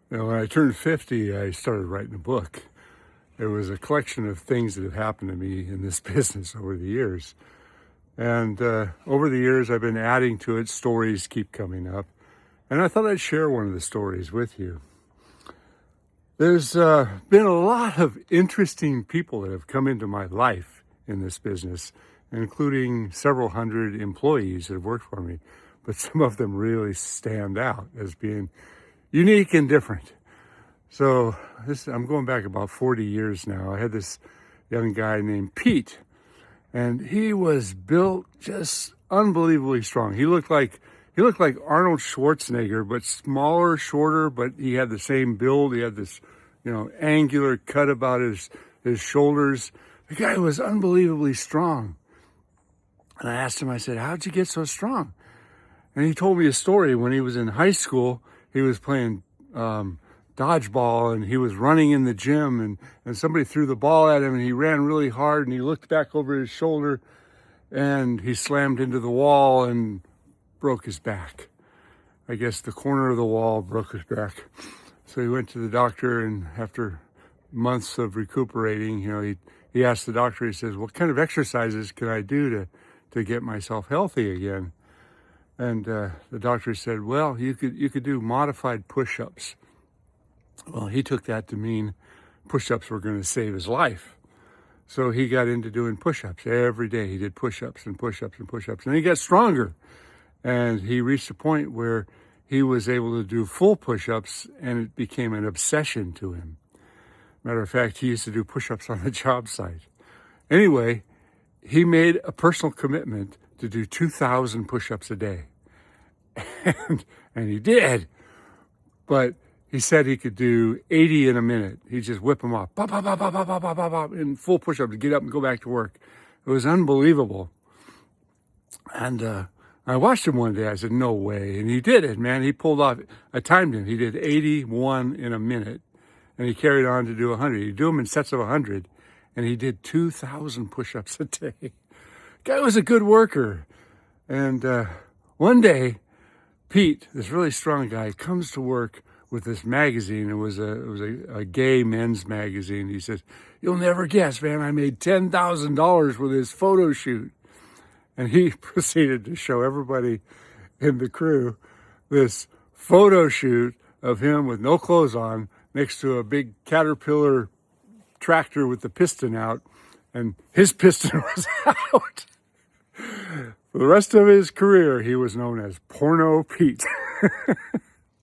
When I turned 50, I started writing a book. It was a collection of things that have happened to me in this business over the years. And over the years, I've been adding to it. Stories keep coming up. And I thought I'd share one of the stories with you. There's been a lot of interesting people that have come into my life in this business, including several hundred employees that have worked for me. But some of them really stand out as being unique and different. So I'm going back about 40 years now. I had this young guy named Pete, and he was built just unbelievably strong. He looked like Arnold Schwarzenegger, but smaller, shorter, but he had the same build. He had this, angular cut about his shoulders. The guy was unbelievably strong. And I asked him, I said, how'd you get so strong? And he told me a story. When he was in high school, he was playing dodgeball, and he was running in the gym, and somebody threw the ball at him, and he ran really hard, and he looked back over his shoulder, and he slammed into the wall and broke his back. I guess the corner of the wall broke his back. So he went to the doctor, and after months of recuperating, he asked the doctor, he says, what kind of exercises can I do to get myself healthy again? And the doctor said, well, you could do modified push-ups. Well, he took that to mean push-ups were going to save his life. So he got into doing push-ups every day. He did push-ups and push-ups and push-ups, and he got stronger. And he reached a point where he was able to do full push-ups, and it became an obsession to him. Matter of fact, he used to do push-ups on the job site. Anyway, he made a personal commitment to do 2,000 push-ups a day. And he did. But he said he could do 80 in a minute. He'd just whip them off, bop, bop, bop, bop, bop, bop, bop, bop, bop, in full push-ups to get up and go back to work. It was unbelievable. And I watched him one day. I said, no way. And he did it, man. He pulled off. I timed him. He did 81 in a minute. And he carried on to do 100. He'd do them in sets of 100. And he did 2,000 push-ups a day. Guy was a good worker. And one day, Pete, this really strong guy, comes to work with this magazine. It was a gay men's magazine. He says, you'll never guess, man, I made $10,000 with this photo shoot. And he proceeded to show everybody in the crew this photo shoot of him with no clothes on next to a big Caterpillar tractor with the piston out, and his piston was out. For the rest of his career, he was known as Porno Pete.